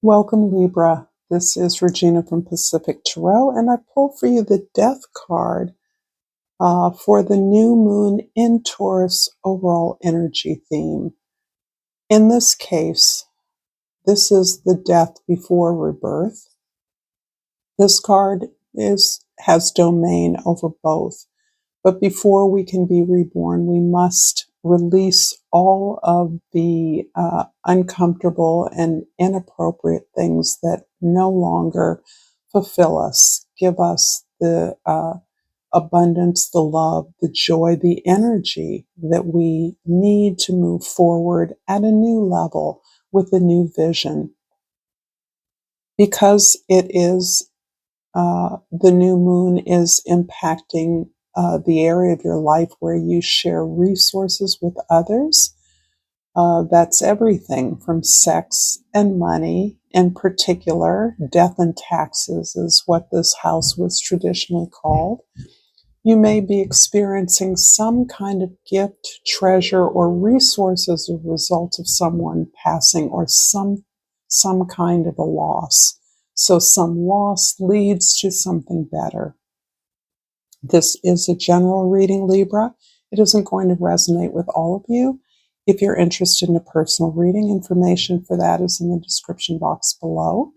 Welcome, Libra. This is Regina from Pacific Tarot, and I pulled for you the Death card for the new moon in Taurus overall energy theme. In this case, this is the death before rebirth. This card has domain over both. But before we can be reborn, we must release all of the uncomfortable and inappropriate things that no longer fulfill us, give us the abundance, the love, the joy, the energy that we need to move forward at a new level with a new vision. Because it is the new moon is impacting the area of your life where you share resources with others. That's everything from sex and money. In particular, death and taxes is what this house was traditionally called. You may be experiencing some kind of gift, treasure, or resource as a result of someone passing or some kind of a loss. So some loss leads to something better. This is a general reading, Libra. It isn't going to resonate with all of you. If you're interested in a personal reading, information for that is in the description box below.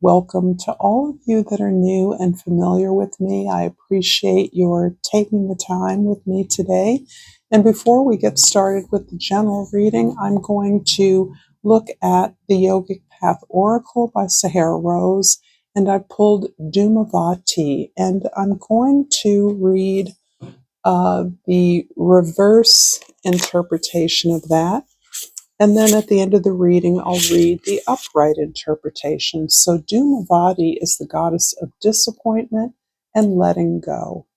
Welcome to all of you that are new and familiar with me. I appreciate your taking the time with me today. And before we get started with the general reading, I'm going to look at the Yogic Path Oracle by Sahara Rose, and I pulled Dhumavati, and I'm going to read the reverse interpretation of that. And then at the end of the reading, I'll read the upright interpretation. So Dhumavati is the goddess of disappointment and letting go.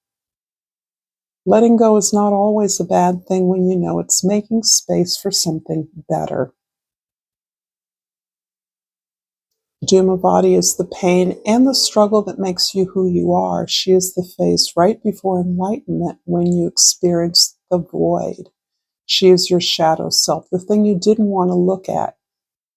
Letting go is not always a bad thing when you know it's making space for something better. Dhumavati is the pain and the struggle that makes you who you are. She is the phase right before enlightenment when you experience the void. She is your shadow self, the thing you didn't want to look at,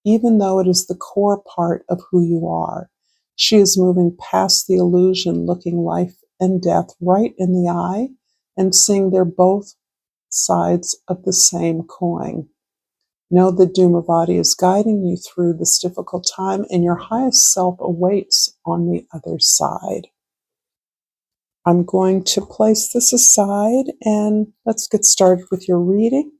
even though it is the core part of who you are. She is moving past the illusion, looking life and death right in the eye and seeing they're both sides of the same coin. Know that Dhumavati is guiding you through this difficult time, and your highest self awaits on the other side. I'm going to place this aside and let's get started with your reading.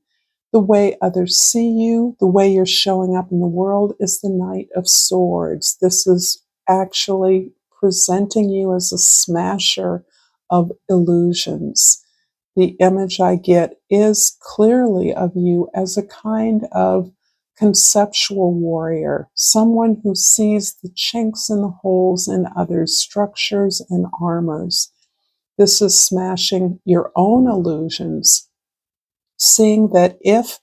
The way others see you, the way you're showing up in the world is the Knight of Swords. This is actually presenting you as a smasher of illusions. The image I get is clearly of you as a kind of conceptual warrior, someone who sees the chinks and the holes in others' structures and armors. This is smashing your own illusions, seeing that if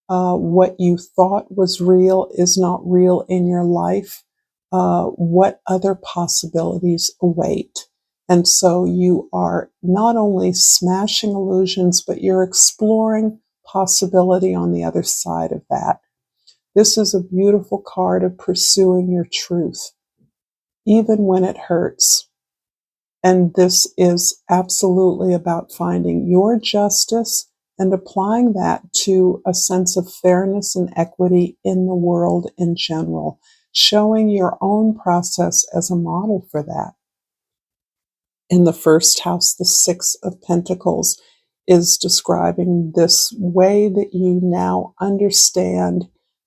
what you thought was real is not real in your life, what other possibilities await. And so you are not only smashing illusions, but you're exploring possibility on the other side of that. This is a beautiful card of pursuing your truth, even when it hurts. And this is absolutely about finding your justice and applying that to a sense of fairness and equity in the world in general, showing your own process as a model for that. In the first house, the Six of Pentacles is describing this way that you now understand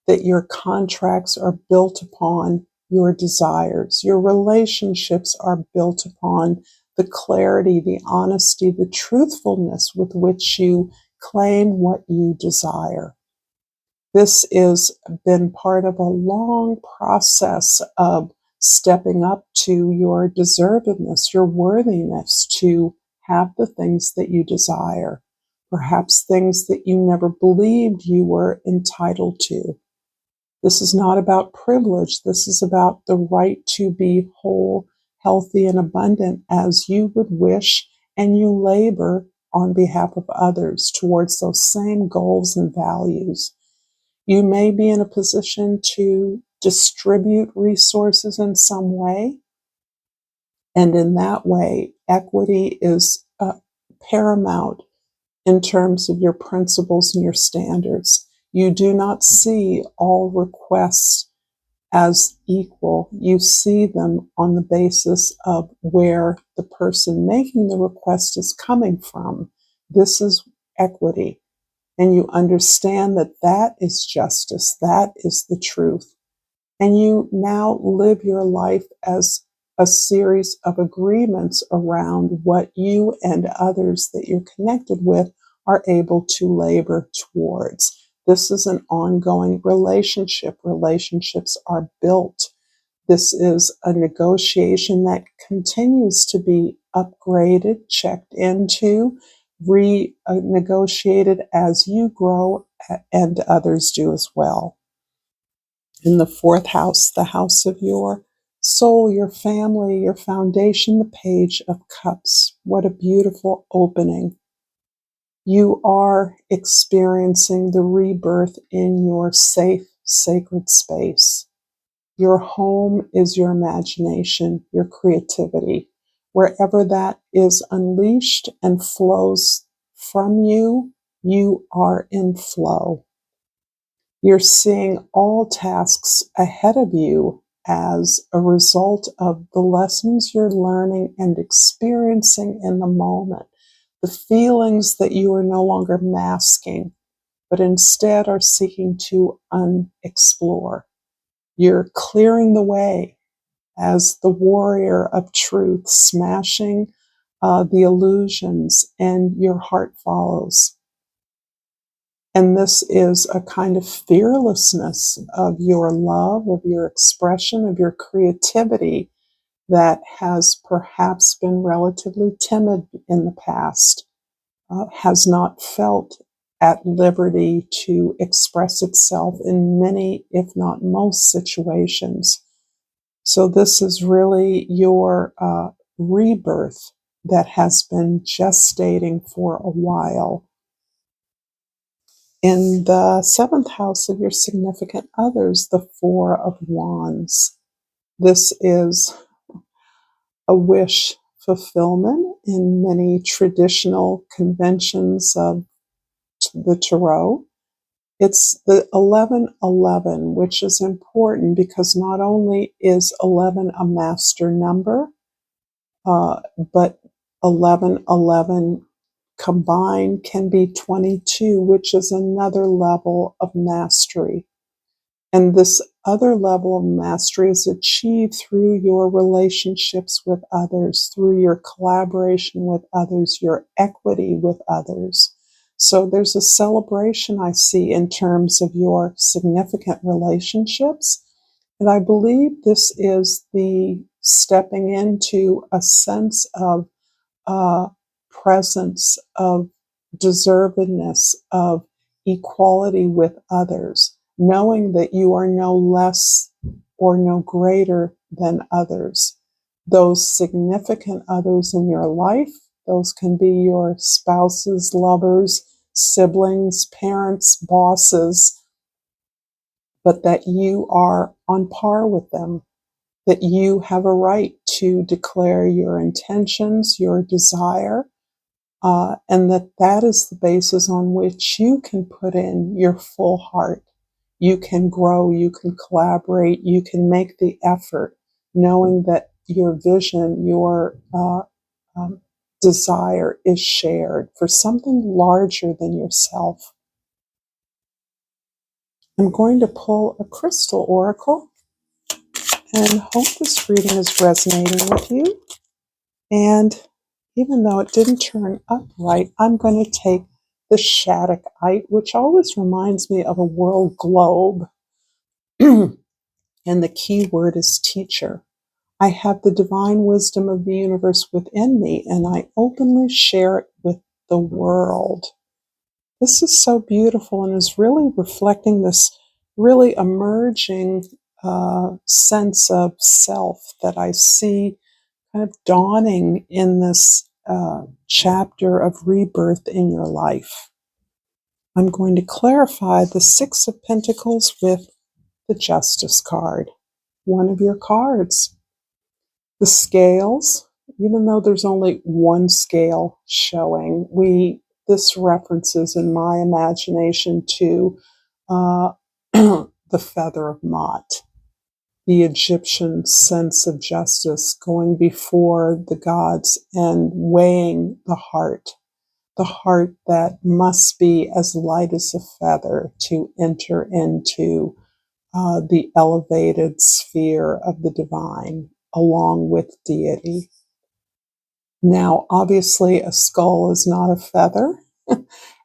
that your contracts are built upon your desires. Your relationships are built upon the clarity, the honesty, the truthfulness with which you claim what you desire. This has been part of a long process of stepping up to your deservedness, your worthiness to have the things that you desire, perhaps things that you never believed you were entitled to. This is not about privilege. This is about the right to be whole, healthy, and abundant as you would wish, and you labor on behalf of others towards those same goals and values. You may be in a position to distribute resources in some way. And in that way, equity is paramount in terms of your principles and your standards. You do not see all requests as equal. You see them on the basis of where the person making the request is coming from. This is equity. And you understand that that is justice. That is the truth. And you now live your life as a series of agreements around what you and others that you're connected with are able to labor towards. This is an ongoing relationship. Relationships are built. This is a negotiation that continues to be upgraded, checked into, renegotiated as you grow and others do as well. In the fourth house, the house of your soul, your family, your foundation, the Page of Cups. What a beautiful opening. You are experiencing the rebirth in your safe, sacred space. Your home is your imagination, your creativity. Wherever that is unleashed and flows from you, you are in flow. You're seeing all tasks ahead of you as a result of the lessons you're learning and experiencing in the moment. The feelings that you are no longer masking, but instead are seeking to unexplore. You're clearing the way as the warrior of truth, smashing the illusions, and your heart follows. And this is a kind of fearlessness of your love, of your expression, of your creativity that has perhaps been relatively timid in the past, has not felt at liberty to express itself in many, if not most, situations. So this is really your rebirth that has been gestating for a while. In the seventh house of your significant others, the Four of Wands. This is a wish fulfillment in many traditional conventions of the Tarot. It's the 1111, which is important because not only is 11 a master number, but 1111 combined can be 22, which is another level of mastery. And this other level of mastery is achieved through your relationships with others, through your collaboration with others, your equity with others. So there's a celebration I see in terms of your significant relationships. And I believe this is the stepping into a sense of presence, of deservedness, of equality with others, knowing that you are no less or no greater than others. Those significant others in your life, those can be your spouses, lovers, siblings, parents, bosses, but that you are on par with them, that you have a right to declare your intentions, your desire, and that is the basis on which you can put in your full heart. You can grow, you can collaborate, you can make the effort, knowing that your vision, your desire is shared for something larger than yourself. I'm going to pull a crystal oracle and hope this reading is resonating with you. And even though it didn't turn up right, I'm going to take the Shattuckite, which always reminds me of a world globe. And the key word is teacher. I have the divine wisdom of the universe within me, and I openly share it with the world. This is so beautiful and is really reflecting this really emerging sense of self that I see kind of dawning in this chapter of rebirth in your life. I'm going to clarify the Six of Pentacles with the Justice card, one of your cards. The scales, even though there's only one scale showing, this references in my imagination to the feather of Ma'at, the Egyptian sense of justice going before the gods and weighing the heart that must be as light as a feather to enter into the elevated sphere of the divine along with deity. Now, obviously, a skull is not a feather,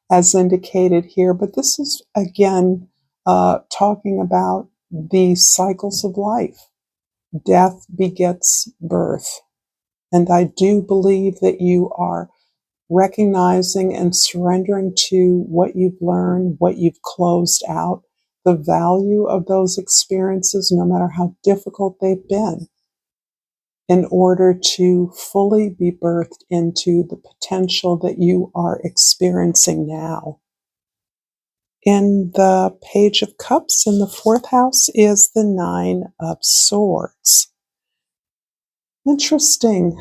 as indicated here, but this is again talking about the cycles of life. Death begets birth. And I do believe that you are recognizing and surrendering to what you've learned, what you've closed out, the value of those experiences, no matter how difficult they've been, in order to fully be birthed into the potential that you are experiencing now. In the Page of Cups in the 4th house is the 9 of Swords. Interesting.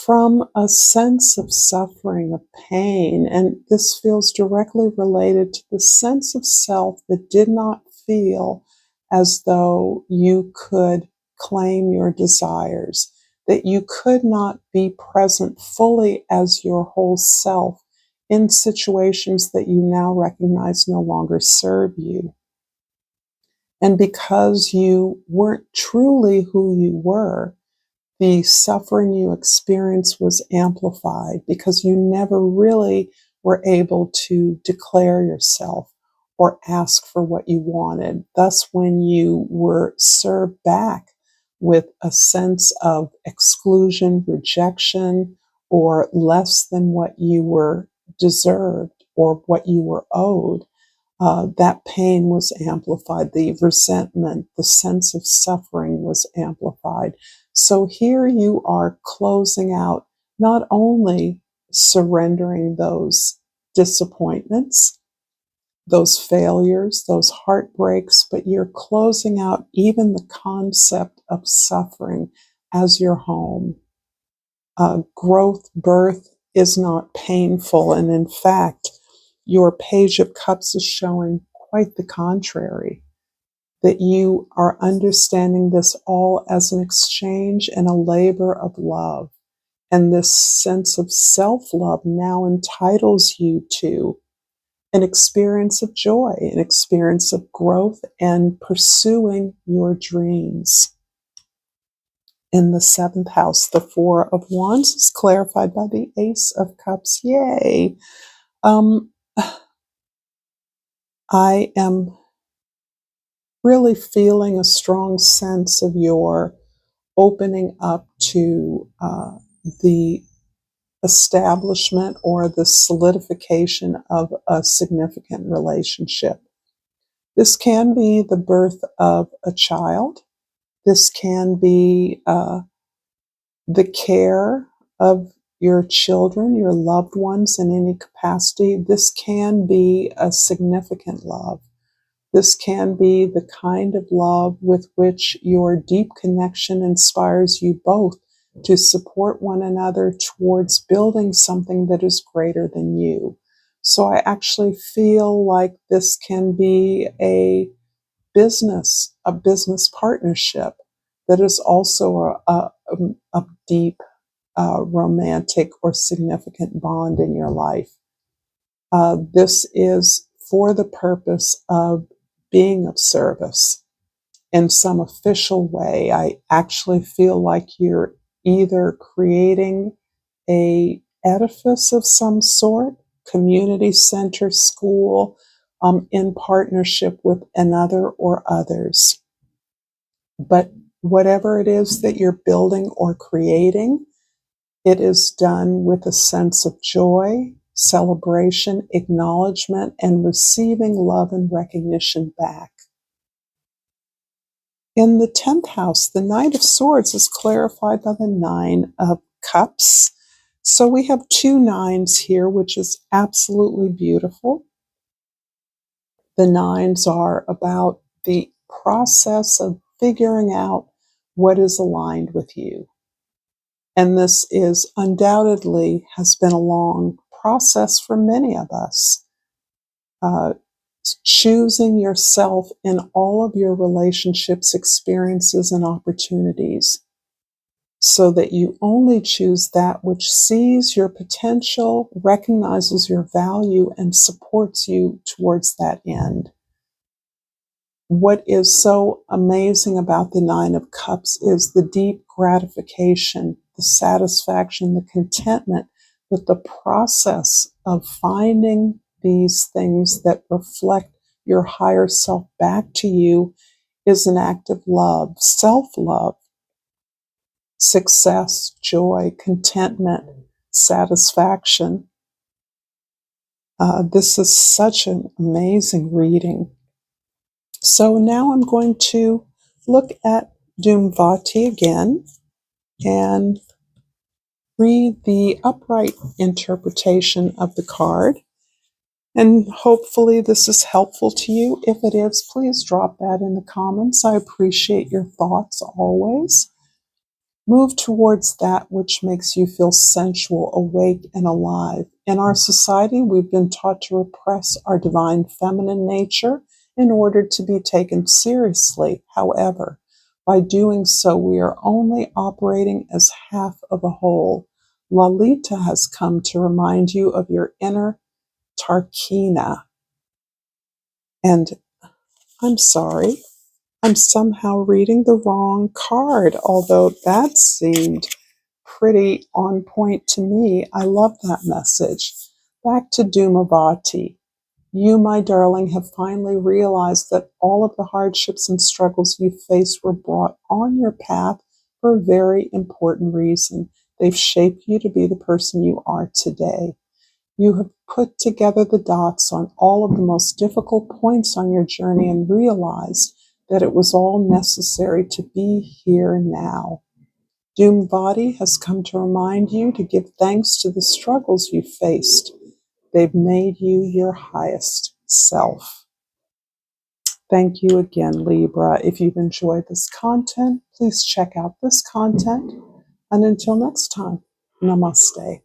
From a sense of suffering, of pain, and this feels directly related to the sense of self that did not feel as though you could claim your desires, that you could not be present fully as your whole self in situations that you now recognize no longer serve you. And because you weren't truly who you were, the suffering you experienced was amplified because you never really were able to declare yourself or ask for what you wanted. Thus, when you were served back with a sense of exclusion, rejection, or less than what you were deserved or what you were owed, that pain was amplified. The resentment, the sense of suffering was amplified. So here you are closing out, not only surrendering those disappointments, those failures, those heartbreaks, but you're closing out even the concept of suffering as your home. Growth, birth is not painful. And in fact, your Page of Cups is showing quite the contrary, that you are understanding this all as an exchange and a labor of love. And this sense of self-love now entitles you to an experience of joy, an experience of growth and pursuing your dreams. In the 7th house, the 4 of Wands is clarified by the Ace of Cups. Yay! I am really feeling a strong sense of your opening up to the establishment or the solidification of a significant relationship. This can be the birth of a child. This can be the care of your children, your loved ones in any capacity. This can be a significant love. This can be the kind of love with which your deep connection inspires you both to support one another towards building something that is greater than you. So I actually feel like this can be a business partnership that is also a deep romantic or significant bond in your life. This is for the purpose of being of service in some official way. I actually feel like you're either creating a edifice of some sort, community center, school, in partnership with another or others. But whatever it is that you're building or creating, it is done with a sense of joy, celebration, acknowledgement, and receiving love and recognition back. In the 10th house, the Knight of Swords is clarified by the 9 of Cups. So we have 2 9s here, which is absolutely beautiful. The 9s are about the process of figuring out what is aligned with you. And this is undoubtedly has been a long process for many of us. Choosing yourself in all of your relationships, experiences, and opportunities, so that you only choose that which sees your potential, recognizes your value, and supports you towards that end. What is so amazing about the Nine of Cups is the deep gratification, the satisfaction, the contentment that the process of finding these things that reflect your higher self back to you is an act of love, self-love, success, joy, contentment, satisfaction. This is such an amazing reading. So now I'm going to look at Dhumvati again and read the upright interpretation of the card. And hopefully this is helpful to you. If it is, please drop that in the comments. I appreciate your thoughts always. Move towards that which makes you feel sensual, awake, and alive. In our society, we've been taught to repress our divine feminine nature in order to be taken seriously. However, by doing so, we are only operating as half of a whole. Lalita has come to remind you of your inner Tarkina. And I'm sorry, I'm somehow reading the wrong card, although that seemed pretty on point to me. I love that message. Back to Dhumvati. You, my darling, have finally realized that all of the hardships and struggles you faced were brought on your path for a very important reason. They've shaped you to be the person you are today. You have put together the dots on all of the most difficult points on your journey and realized that it was all necessary to be here now. Dhumvati has come to remind you to give thanks to the struggles you faced. They've made you your highest self. Thank you again, Libra. If you've enjoyed this content, please check out this content. And until next time, namaste.